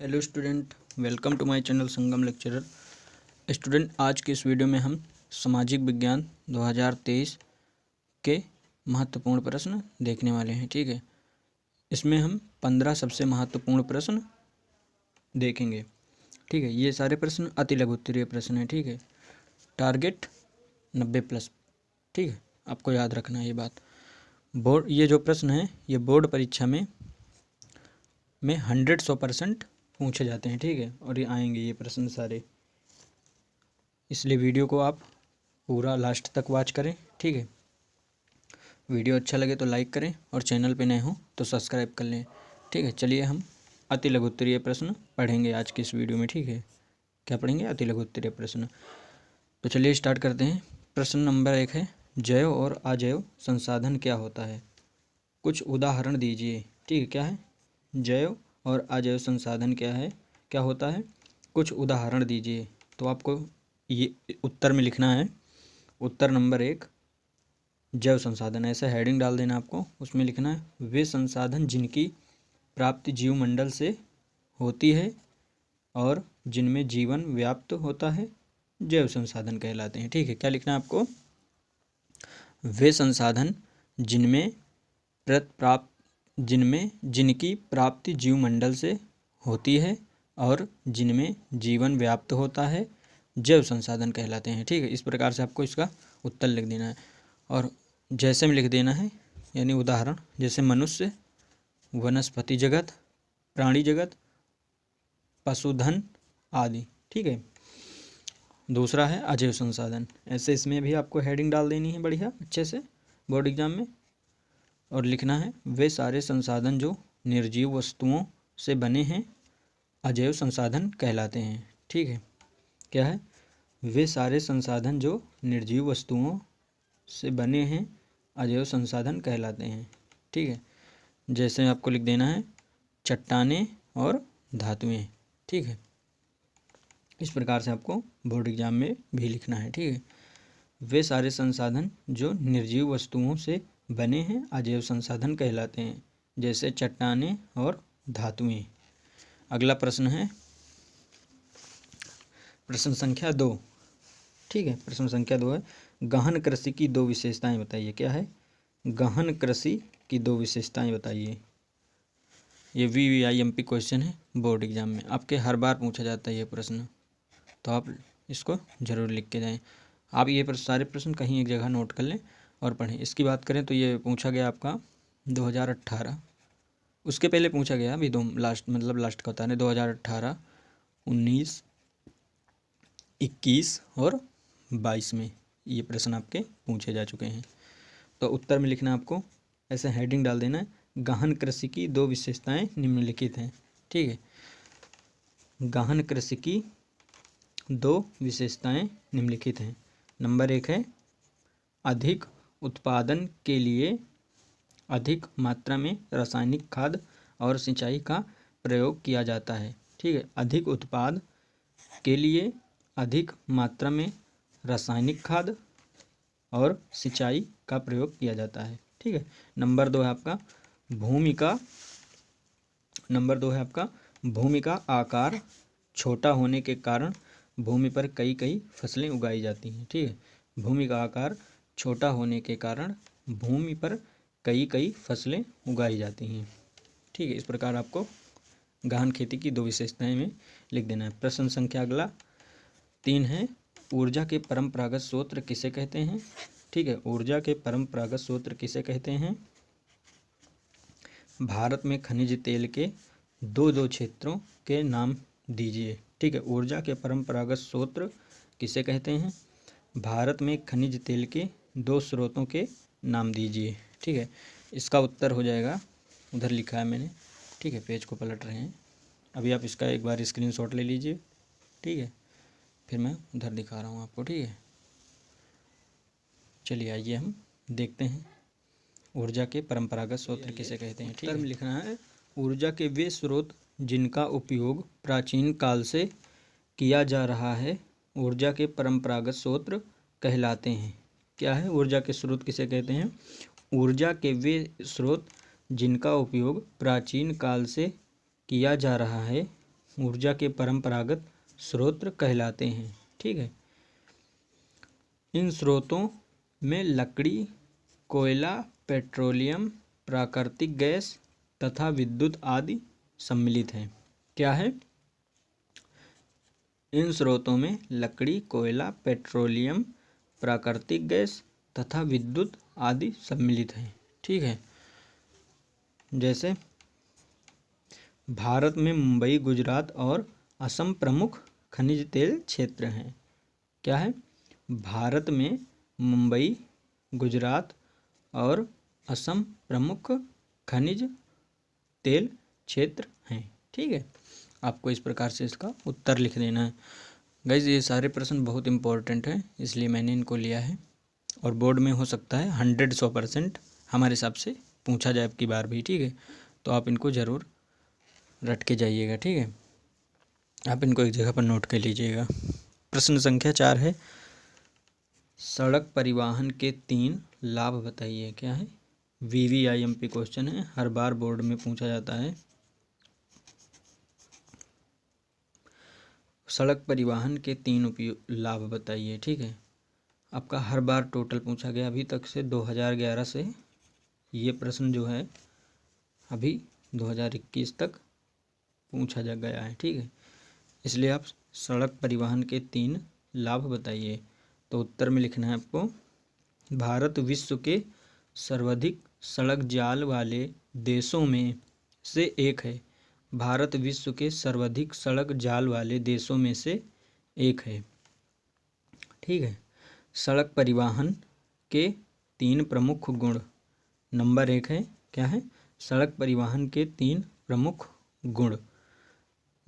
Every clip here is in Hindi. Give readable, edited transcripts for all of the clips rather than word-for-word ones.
Hello student, welcome to my channel Sangam lecturer. Student, आज के इस वीडियो में हम सामाजिक विज्ञान 2023 के महत्वपूर्ण प्रश्न देखने वाले हैं। ठीक है, इसमें हम 15 सबसे महत्वपूर्ण प्रश्न देखेंगे। ठीक है, ये सारे प्रश्न अति लघु उत्तरीय प्रश्न हैं। ठीक है, टारगेट 90+। ठीक है, आपको याद रखना है ये बात। ये जो प्रश्न है ये बोर्ड परीक्षा में 100% पूछे जाते हैं। ठीक है, और ये आएंगे ये प्रश्न सारे, इसलिए वीडियो को आप पूरा लास्ट तक वॉच करें। ठीक है, वीडियो अच्छा लगे तो लाइक करें और चैनल पे नए हो तो सब्सक्राइब कर लें। ठीक है, चलिए हम अति लघु उत्तरीय प्रश्न पढ़ेंगे आज की इस वीडियो में। ठीक है, क्या पढ़ेंगे? अति लघु उत्तरीय प्रश्न। तो चलिए स्टार्ट करते हैं। प्रश्न नंबर 1 है, जैव और अजैव संसाधन क्या होता है? कुछ उदाहरण दीजिए। ठीक है, क्या है? जैव और अजैव संसाधन क्या होता है? कुछ उदाहरण दीजिए। तो आपको ये उत्तर में लिखना है। उत्तर नंबर 1 जैव संसाधन, ऐसा हेडिंग डाल देना आपको। उसमें लिखना है वे संसाधन जिनकी प्राप्ति जीवमंडल से होती है और जिनमें जीवन व्याप्त होता है, जैव संसाधन कहलाते हैं। ठीक है, क्या लिखना है आपको? वे संसाधन जिनकी प्राप्ति जीवमंडल से होती है और जिनमें जीवन व्याप्त होता है, जैव संसाधन कहलाते हैं। ठीक है, इस प्रकार से आपको इसका उत्तर लिख देना है और जैसे में लिख देना है, यानी उदाहरण जैसे मनुष्य, वनस्पति जगत, प्राणी जगत, पशुधन आदि। ठीक है, दूसरा है अजैव संसाधन। ऐसे इसमें भी आपको हेडिंग डाल देनी है बढ़िया अच्छे से बोर्ड एग्जाम में, और लिखना है वे सारे संसाधन जो निर्जीव वस्तुओं से बने हैं, अजैव संसाधन कहलाते हैं। ठीक है, क्या है? वे सारे संसाधन जो निर्जीव वस्तुओं से बने हैं, अजैव संसाधन कहलाते हैं। ठीक है, जैसे आपको लिख देना है चट्टानें और धातुएं। ठीक है, इस प्रकार से आपको बोर्ड एग्जाम में भी लिखना है। ठीक है, वे सारे संसाधन जो निर्जीव वस्तुओं से बने हैं, अजैव संसाधन कहलाते हैं, जैसे चट्टानें और धातुएं। अगला प्रश्न है प्रश्न संख्या 2। ठीक है, प्रश्न संख्या 2 है, गहन कृषि की 2 विशेषताएं बताइए। क्या है? गहन कृषि की 2 विशेषताएं बताइए। ये VVIMP क्वेश्चन है बोर्ड एग्जाम में, आपके हर बार पूछा जाता है ये प्रश्न, तो आप इसको ज़रूर लिख के जाएं। आप ये सारे प्रश्न कहीं एक जगह नोट कर लें और पढ़ें। इसकी बात करें तो ये पूछा गया आपका 2018, उसके पहले पूछा गया अभी लास्ट का बता रहे, 2018, 19, 21 और 22 में ये प्रश्न आपके पूछे जा चुके हैं। तो उत्तर में लिखना आपको, ऐसे हेडिंग डाल देना है, गहन कृषि की 2 विशेषताएं निम्नलिखित हैं। ठीक है, गहन कृषि की 2 विशेषताएं निम्नलिखित हैं। नंबर 1 है, अधिक उत्पादन के लिए अधिक मात्रा में रासायनिक खाद और सिंचाई का प्रयोग किया जाता है। ठीक है, अधिक उत्पाद के लिए अधिक मात्रा में रासायनिक खाद और सिंचाई का प्रयोग किया जाता है। ठीक है, नंबर 2 है आपका भूमि का आकार छोटा होने के कारण भूमि पर कई फसलें उगाई जाती हैं। ठीक है, भूमि का आकार छोटा होने के कारण भूमि पर कई फसलें उगाई जाती हैं। ठीक है, इस प्रकार आपको गहन खेती की 2 विशेषताएं में लिख देना है। प्रश्न संख्या अगला 3 है, ऊर्जा के परंपरागत स्रोत किसे कहते हैं? ठीक है, ऊर्जा के परंपरागत स्रोत किसे कहते हैं? भारत में खनिज तेल के दो क्षेत्रों के नाम दीजिए। ठीक है, ऊर्जा के परंपरागत स्रोत किसे कहते हैं? भारत में खनिज तेल के 2 स्रोतों के नाम दीजिए। ठीक है, इसका उत्तर हो जाएगा, उधर लिखा है मैंने। ठीक है, पेज को पलट रहे हैं, अभी आप इसका एक बार स्क्रीनशॉट ले लीजिए। ठीक है, फिर मैं उधर दिखा रहा हूँ आपको। ठीक है, चलिए आइए हम देखते हैं ऊर्जा के परंपरागत स्रोत किसे कहते हैं। उत्तर में लिखना है, ऊर्जा के वे स्रोत जिनका उपयोग प्राचीन काल से किया जा रहा है, ऊर्जा के परंपरागत स्रोत कहलाते हैं। क्या है? ऊर्जा के स्रोत किसे कहते हैं? ऊर्जा के वे स्रोत जिनका उपयोग प्राचीन काल से किया जा रहा है, ऊर्जा के परंपरागत स्रोत कहलाते हैं। ठीक है, इन स्रोतों में लकड़ी, कोयला, पेट्रोलियम, प्राकृतिक गैस तथा विद्युत आदि सम्मिलित हैं। क्या है? इन स्रोतों में लकड़ी, कोयला, पेट्रोलियम, प्राकृतिक गैस तथा विद्युत आदि सम्मिलित हैं। ठीक है, जैसे भारत में मुंबई, गुजरात और असम प्रमुख खनिज तेल क्षेत्र हैं। क्या है? भारत में मुंबई, गुजरात और असम प्रमुख खनिज तेल क्षेत्र हैं। ठीक है, आपको इस प्रकार से इसका उत्तर लिख देना है। गाइस, ये सारे प्रश्न बहुत इंपॉर्टेंट हैं, इसलिए मैंने इनको लिया है और बोर्ड में हो सकता है 100% हमारे हिसाब से पूछा जाए अब की बार भी। ठीक है, तो आप इनको ज़रूर रट के जाइएगा। ठीक है, आप इनको एक जगह पर नोट कर लीजिएगा। प्रश्न संख्या 4 है, सड़क परिवहन के 3 लाभ बताइए। क्या है? VVIMP क्वेश्चन है, हर बार बोर्ड में पूछा जाता है। सड़क परिवहन के 3 लाभ बताइए। ठीक है, आपका हर बार टोटल पूछा गया अभी तक से 2011 से ये प्रश्न जो है अभी 2021 तक पूछा जा गया है। ठीक है, इसलिए आप सड़क परिवहन के 3 लाभ बताइए। तो उत्तर में लिखना है आपको, भारत विश्व के सर्वाधिक सड़क जाल वाले देशों में से एक है। भारत विश्व के सर्वाधिक सड़क जाल वाले देशों में से एक है। ठीक है, सड़क परिवहन के 3 प्रमुख गुण। नंबर 1 है, क्या है? सड़क परिवहन के 3 प्रमुख गुण।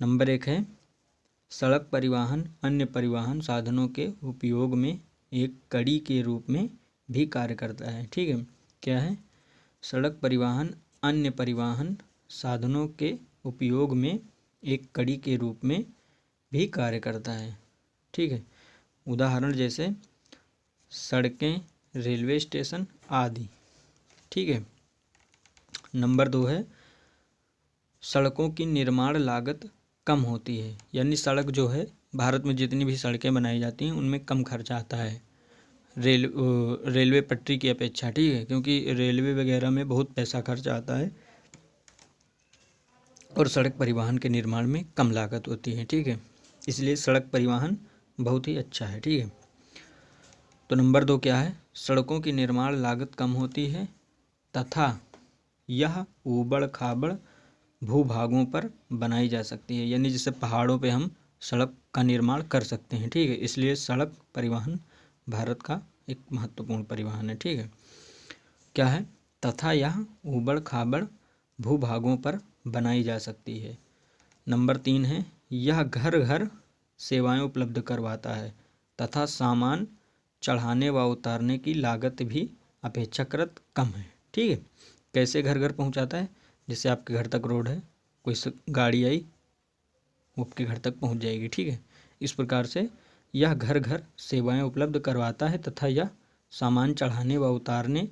नंबर 1 है, सड़क परिवहन अन्य परिवहन साधनों के उपयोग में एक कड़ी के रूप में भी कार्य करता है। ठीक है, क्या है? सड़क परिवहन अन्य परिवहन साधनों के उपयोग में एक कड़ी के रूप में भी कार्य करता है। ठीक है, उदाहरण जैसे सड़कें, रेलवे स्टेशन आदि। ठीक है, नंबर 2 है, सड़कों की निर्माण लागत कम होती है। यानी सड़क जो है, भारत में जितनी भी सड़कें बनाई जाती हैं उनमें कम खर्चा आता है रेलवे पटरी की अपेक्षा। ठीक है, क्योंकि रेलवे वगैरह में बहुत पैसा खर्च आता है और सड़क परिवहन के निर्माण में कम लागत होती है। ठीक है, इसलिए सड़क परिवहन बहुत ही अच्छा है। ठीक है, तो नंबर 2 क्या है? सड़कों की निर्माण लागत कम होती है तथा यह ऊबड़ खाबड़ भूभागों पर बनाई जा सकती है। यानी जैसे पहाड़ों पे हम सड़क का निर्माण कर सकते हैं। ठीक है, इसलिए सड़क परिवहन भारत का एक महत्वपूर्ण परिवहन है। ठीक है, क्या है? तथा यह ऊबड़ खाबड़ भूभागों पर बनाई जा सकती है। नंबर 3 है, यह घर घर सेवाएं उपलब्ध करवाता है तथा सामान चढ़ाने व उतारने की लागत भी अपेक्षाकृत कम है। ठीक है, कैसे घर घर पहुंचाता है? जैसे आपके घर तक रोड है, कोई गाड़ी आई, वो आपके घर तक पहुंच जाएगी। ठीक है, इस प्रकार से यह घर घर सेवाएं उपलब्ध करवाता है तथा यह सामान चढ़ाने व उतारने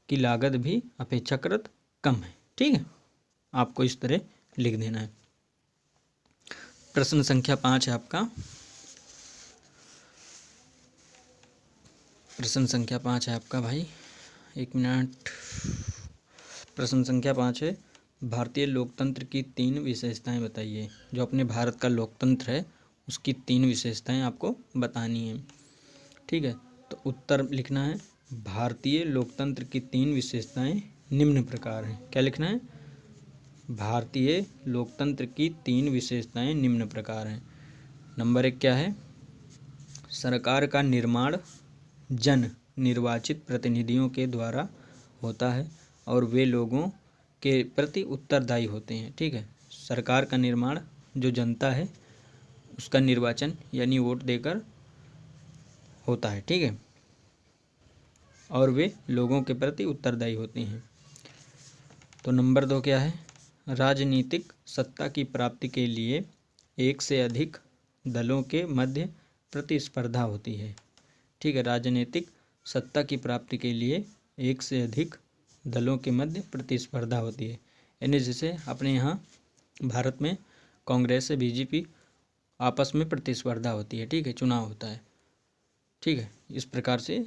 की लागत भी अपेक्षाकृत कम है। ठीक है, आपको इस तरह लिख देना है। प्रश्न संख्या 5 है आपका, प्रश्न संख्या 5 है आपका भाई, 1 मिनट। प्रश्न संख्या 5 है, भारतीय लोकतंत्र की 3 विशेषताएं बताइए। जो अपने भारत का लोकतंत्र है उसकी 3 विशेषताएं आपको बतानी है। ठीक है, तो उत्तर लिखना है, भारतीय लोकतंत्र की 3 विशेषताएं निम्न प्रकार हैं। क्या लिखना है? भारतीय लोकतंत्र की 3 विशेषताएं निम्न प्रकार हैं। नंबर 1 क्या है? सरकार का निर्माण जन निर्वाचित प्रतिनिधियों के द्वारा होता है और वे लोगों के प्रति उत्तरदायी होते हैं। ठीक है, सरकार का निर्माण जो जनता है उसका निर्वाचन यानी वोट देकर होता है। ठीक है, और वे लोगों के प्रति उत्तरदायी होते हैं। तो नंबर 2 क्या है? राजनीतिक सत्ता की प्राप्ति के लिए एक से अधिक दलों के मध्य प्रतिस्पर्धा होती है। ठीक है, राजनीतिक सत्ता की प्राप्ति के लिए एक से अधिक दलों के मध्य प्रतिस्पर्धा होती है। यानी जैसे अपने यहाँ भारत में कांग्रेस से बीजेपी आपस में प्रतिस्पर्धा होती है, ठीक है, चुनाव होता है, ठीक है। इस प्रकार से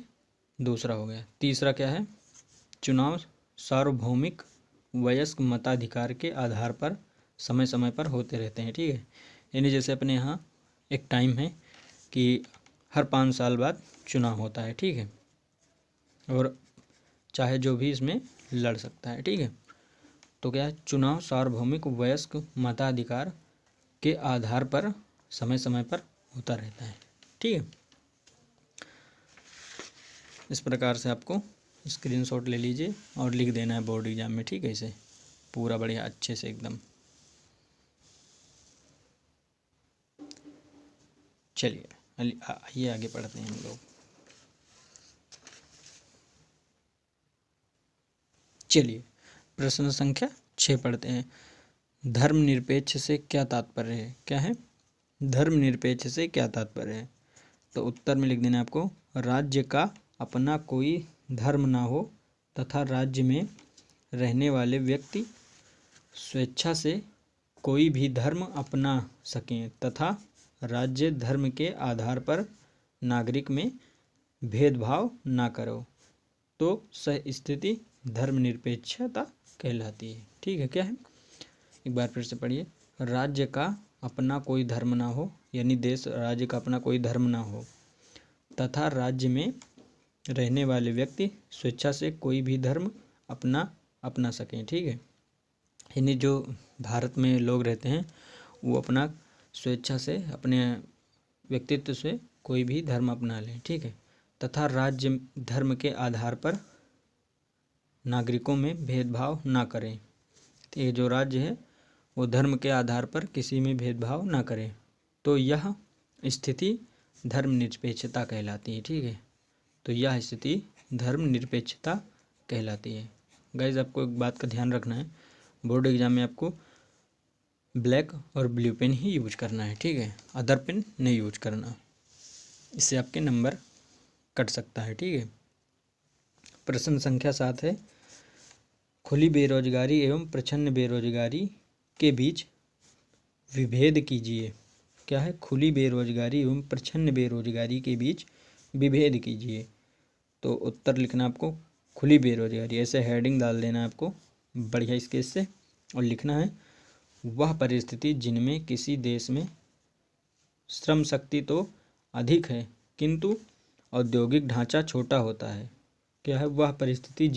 दूसरा हो गया। तीसरा क्या है, चुनाव सार्वभौमिक वयस्क मताधिकार के आधार पर समय समय पर होते रहते हैं, ठीक है। यानी जैसे अपने यहाँ एक टाइम है कि हर 5 साल बाद चुनाव होता है, ठीक है, और चाहे जो भी इसमें लड़ सकता है, ठीक है। तो क्या है, चुनाव सार्वभौमिक वयस्क मताधिकार के आधार पर समय समय पर होता रहता है, ठीक है। इस प्रकार से आपको स्क्रीनशॉट ले लीजिए और लिख देना है बोर्ड एग्जाम में, ठीक है, इसे पूरा बढ़िया अच्छे से एकदम। चलिए आइए आगे पढ़ते हैं हम लोग। चलिए प्रश्न संख्या 6 पढ़ते हैं। धर्मनिरपेक्ष से क्या तात्पर्य है? क्या है? धर्मनिरपेक्ष से क्या तात्पर्य है? तो उत्तर में लिख देना है आपको, राज्य का अपना कोई धर्म ना हो तथा राज्य में रहने वाले व्यक्ति स्वेच्छा से कोई भी धर्म अपना सकें तथा राज्य धर्म के आधार पर नागरिक में भेदभाव ना करो, तो सह स्थिति धर्मनिरपेक्षता कहलाती है, ठीक है। क्या है, एक बार फिर से पढ़िए। राज्य का अपना कोई धर्म ना हो, यानी देश राज्य का अपना कोई धर्म ना हो तथा राज्य में रहने वाले व्यक्ति स्वेच्छा से कोई भी धर्म अपना सकें, ठीक है। यानी जो भारत में लोग रहते हैं वो अपना स्वेच्छा से अपने व्यक्तित्व से कोई भी धर्म अपना लें, ठीक है, तथा राज्य धर्म के आधार पर नागरिकों में भेदभाव ना करें। तो ये जो राज्य है वो धर्म के आधार पर किसी में भेदभाव ना करें, तो यह स्थिति धर्मनिरपेक्षता कहलाती है, ठीक है। तो यह स्थिति धर्मनिरपेक्षता कहलाती है। गाइस आपको एक बात का ध्यान रखना है, बोर्ड एग्जाम में आपको ब्लैक और ब्लू पेन ही यूज करना है, ठीक है, अदर पेन नहीं यूज करना, इससे आपके नंबर कट सकता है, ठीक है। प्रश्न संख्या 7 है, खुली बेरोजगारी एवं प्रच्छन्न बेरोजगारी के बीच विभेद कीजिए। क्या है, खुली बेरोजगारी एवं प्रच्छन्न बेरोजगारी के बीच विभेद कीजिए। तो उत्तर लिखना आपको खुली बेरोजगारी, ऐसे हेडिंग डाल देना है आपको बढ़िया स्केच से, और लिखना है वह परिस्थिति जिनमें किसी देश में श्रम शक्ति तो अधिक है किंतु औद्योगिक ढांचा छोटा होता है। क्या है, वह परिस्थिति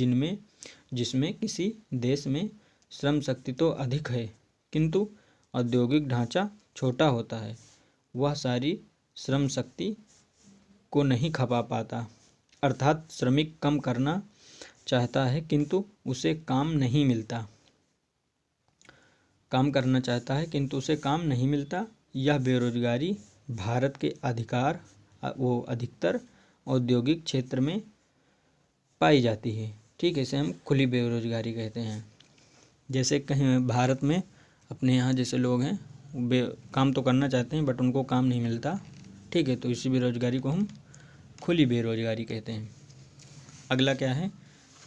जिसमें किसी देश में श्रम शक्ति तो अधिक है किंतु औद्योगिक ढांचा छोटा होता है, वह सारी श्रम शक्ति को नहीं खपा पाता, अर्थात श्रमिक कम करना चाहता है किंतु उसे काम नहीं मिलता, काम करना चाहता है किंतु उसे काम नहीं मिलता। यह बेरोजगारी भारत के अधिकतर औद्योगिक क्षेत्र में पाई जाती है, ठीक है, इसे हम खुली बेरोजगारी कहते हैं। जैसे कहीं भारत में अपने यहाँ जैसे लोग हैं काम तो करना चाहते हैं बट उनको काम नहीं मिलता, ठीक है, तो इसी बेरोजगारी को हम खुली बेरोजगारी कहते हैं। अगला क्या है,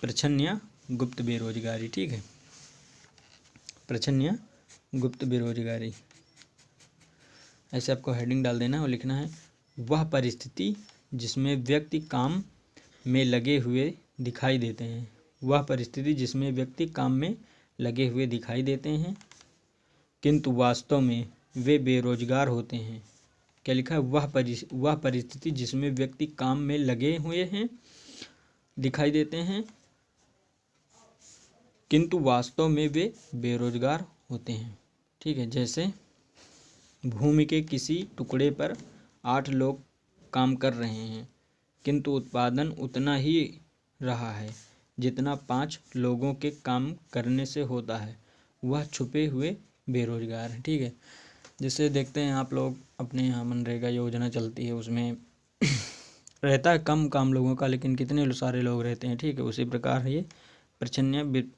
प्रच्छन्न या गुप्त बेरोजगारी, ठीक है, प्रच्छन्न या गुप्त बेरोजगारी, ऐसे आपको हेडिंग डाल देना और लिखना है वह परिस्थिति जिसमें व्यक्ति काम में लगे हुए दिखाई देते हैं, वह परिस्थिति जिसमें व्यक्ति काम में लगे हुए दिखाई देते हैं किंतु वास्तव में वे बेरोजगार होते हैं। क्या लिखा है, वह परिस्थिति जिसमें व्यक्ति काम में लगे हुए हैं दिखाई देते हैं किंतु वास्तव में वे बेरोजगार होते हैं, ठीक है। जैसे भूमि के किसी टुकड़े पर 8 लोग काम कर रहे हैं किंतु उत्पादन उतना ही रहा है जितना 5 लोगों के काम करने से होता है, वह छुपे हुए बेरोजगार हैं, ठीक है। जैसे देखते हैं आप लोग अपने यहाँ मनरेगा योजना चलती है, उसमें रहता है कम काम लोगों का लेकिन कितने सारे लोग रहते हैं, ठीक है। उसी प्रकार है ये प्रच्छन्न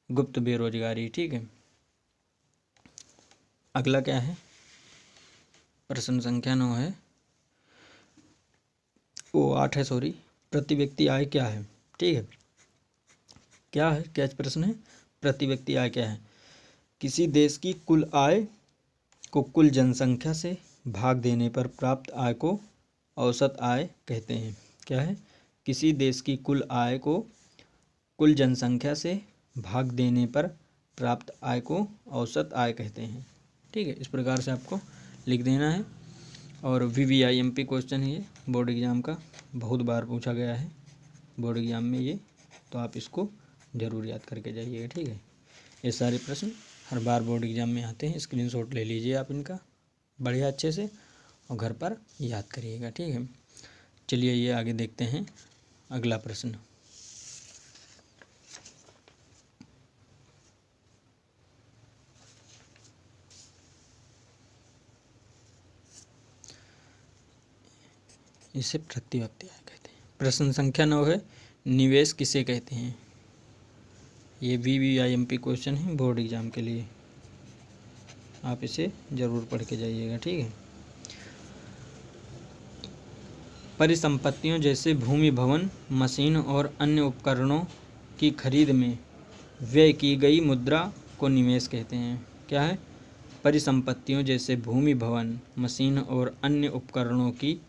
गुप्त बेरोजगारी, ठीक है। अगला क्या है, प्रश्न संख्या 9 है, 8 है, सॉरी, प्रति व्यक्ति आय क्या है, ठीक है। क्या है, क्या प्रश्न है, प्रति व्यक्ति आय क्या है। किसी देश की कुल आय को कुल जनसंख्या से भाग देने पर प्राप्त आय को औसत आय कहते हैं। क्या है? किसी देश की कुल आय को कुल जनसंख्या से भाग देने पर प्राप्त आय को औसत आय कहते हैं। ठीक है, इस प्रकार से आपको लिख देना है। और VVIMP क्वेश्चन है ये, बोर्ड एग्ज़ाम का बहुत बार पूछा गया है बोर्ड एग्ज़ाम में ये, तो आप इसको ज़रूर याद करके जाइएगा। ठीक है, ये सारे प्रश्न हर बार बोर्ड एग्ज़ाम में आते हैं। स्क्रीनशॉट ले लीजिए आप इनका बढ़िया अच्छे से और घर पर याद करिएगा। ठीक है, चलिए ये आगे देखते हैं अगला प्रश्न। इसे प्रत्युत्पत्ति आय कहते हैं। प्रश्न संख्या 9 है, निवेश किसे कहते हैं? ये VVIMP क्वेश्चन है बोर्ड एग्ज़ाम के लिए, आप इसे ज़रूर पढ़ के जाइएगा। ठीक है, परिसंपत्तियों जैसे भूमि, भवन, मशीन और अन्य उपकरणों की खरीद में व्यय की गई मुद्रा को निवेश कहते हैं। क्या है? परिसंपत्तियों जैसे भूमि, भवन, मशीन और अन्य उपकरणों की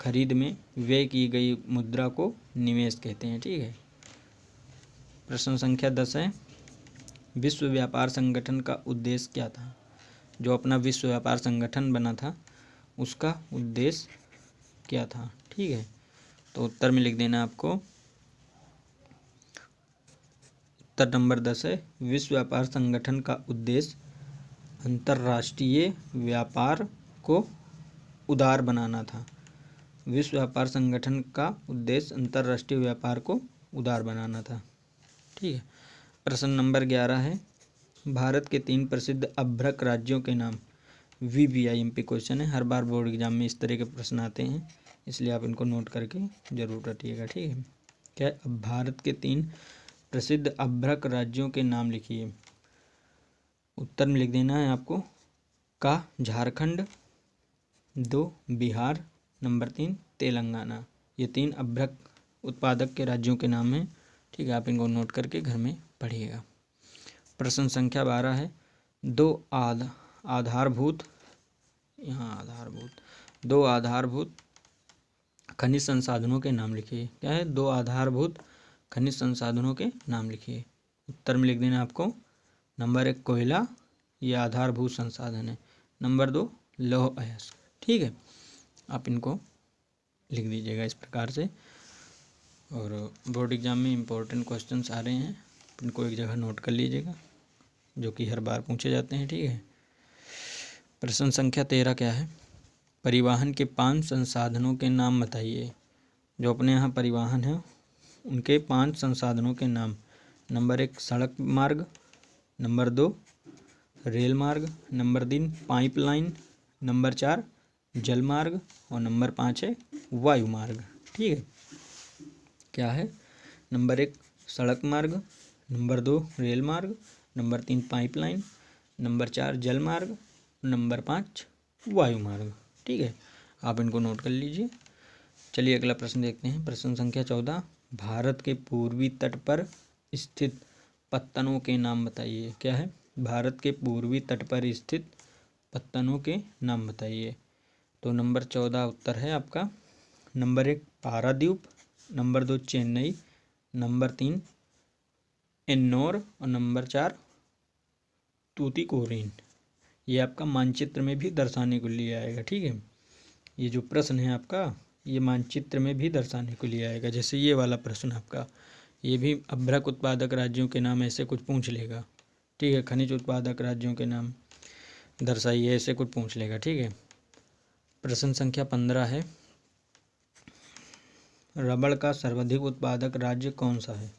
खरीद में व्यय की गई मुद्रा को निवेश कहते हैं। ठीक है, प्रश्न संख्या 10 है, विश्व व्यापार संगठन का उद्देश्य क्या था? जो अपना विश्व व्यापार संगठन बना था उसका उद्देश्य क्या था? ठीक है, तो उत्तर में लिख देना आपको। उत्तर नंबर 10 है, विश्व व्यापार संगठन का उद्देश्य अंतर्राष्ट्रीय व्यापार को उदार बनाना था। विश्व व्यापार संगठन का उद्देश्य अंतर्राष्ट्रीय व्यापार को उदार बनाना था। ठीक है, प्रश्न नंबर 11 है, भारत के 3 प्रसिद्ध अभ्रक राज्यों के नाम। VVIMP क्वेश्चन है, हर बार बोर्ड एग्जाम में इस तरह के प्रश्न आते हैं, इसलिए आप इनको नोट करके जरूर रखिएगा। ठीक है, क्या? अब भारत के 3 प्रसिद्ध अभ्रक राज्यों के नाम लिखिए। उत्तर में लिख देना है आपको का झारखंड, 2 बिहार, नंबर 3 तेलंगाना। ये 3 अभ्रक उत्पादक के राज्यों के नाम हैं। ठीक है, आप इनको नोट करके घर में पढ़िएगा। प्रश्न संख्या 12 है, 2 आधारभूत खनिज संसाधनों के नाम लिखिए। क्या है? 2 आधारभूत खनिज संसाधनों के नाम लिखिए। उत्तर में लिख देना आपको नंबर 1 कोयला, ये आधारभूत संसाधन है। नंबर 2 लौह अयस्क। ठीक है, आप इनको लिख दीजिएगा इस प्रकार से। और बोर्ड एग्जाम में इम्पोर्टेंट क्वेश्चंस आ रहे हैं, इनको एक जगह नोट कर लीजिएगा, जो कि हर बार पूछे जाते हैं। ठीक है, प्रश्न संख्या 13 क्या है, परिवहन के 5 संसाधनों के नाम बताइए। जो अपने यहाँ परिवहन है उनके 5 संसाधनों के नाम। नंबर 1 सड़क मार्ग, नंबर 2 रेल मार्ग, नंबर 3 पाइपलाइन, नंबर 4 जल मार्ग और नंबर 5 है वायु मार्ग। ठीक है, क्या है? नंबर 1 सड़क मार्ग, नंबर 2 रेल मार्ग, नंबर 3 पाइपलाइन, नंबर 4 जल मार्ग, नंबर 5 वायु मार्ग। ठीक है, आप इनको नोट कर लीजिए। चलिए अगला प्रश्न देखते हैं। प्रश्न संख्या 14, भारत के पूर्वी तट पर स्थित पत्तनों के नाम बताइए। क्या है? भारत के पूर्वी तट पर स्थित पत्तनों के नाम बताइए। तो नंबर 14 उत्तर है आपका। Number 1 Paradip, number 2 Chennai, number 3 Ennore और नंबर 4 तूतीकोरिन। ये आपका मानचित्र में भी दर्शाने के लिए आएगा। ठीक है, ये जो प्रश्न है आपका ये मानचित्र में भी दर्शाने के लिए आएगा। जैसे ये वाला प्रश्न आपका, ये भी अभ्रक उत्पादक राज्यों के नाम ऐसे कुछ पूछ लेगा। ठीक है, खनिज उत्पादक राज्यों के नाम दर्शाइए, ऐसे कुछ पूछ लेगा। ठीक है, प्रश्न संख्या 15 है, रबड़ का सर्वाधिक उत्पादक राज्य कौन सा है?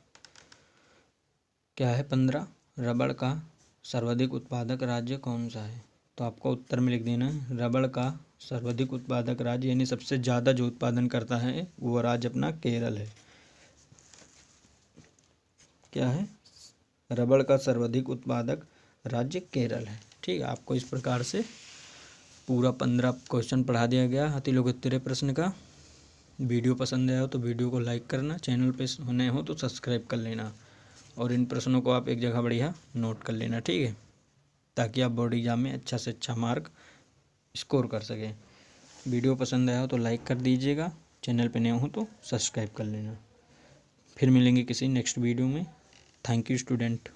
क्या है? 15 रबड़ का सर्वाधिक उत्पादक राज्य कौन सा है? तो आपको उत्तर में लिख देना है रबड़ का सर्वाधिक उत्पादक राज्य, यानी सबसे ज़्यादा जो उत्पादन करता है वो राज्य अपना केरल है। क्या है? रबड़ का सर्वाधिक उत्पादक राज्य केरल है। ठीक है, आपको इस प्रकार से पूरा 15 क्वेश्चन पढ़ा दिया गया अतिलोकोत्तरीय प्रश्न का। वीडियो पसंद आया हो तो वीडियो को लाइक करना, चैनल पे नए हो तो सब्सक्राइब कर लेना और इन प्रश्नों को आप एक जगह बढ़िया नोट कर लेना। ठीक है, ताकि आप बोर्ड एग्जाम में अच्छा से अच्छा मार्क स्कोर कर सकें। वीडियो पसंद आया हो तो लाइक कर दीजिएगा, चैनल पे नए हो तो सब्सक्राइब कर लेना। फिर मिलेंगे किसी नेक्स्ट वीडियो में। Thank you student.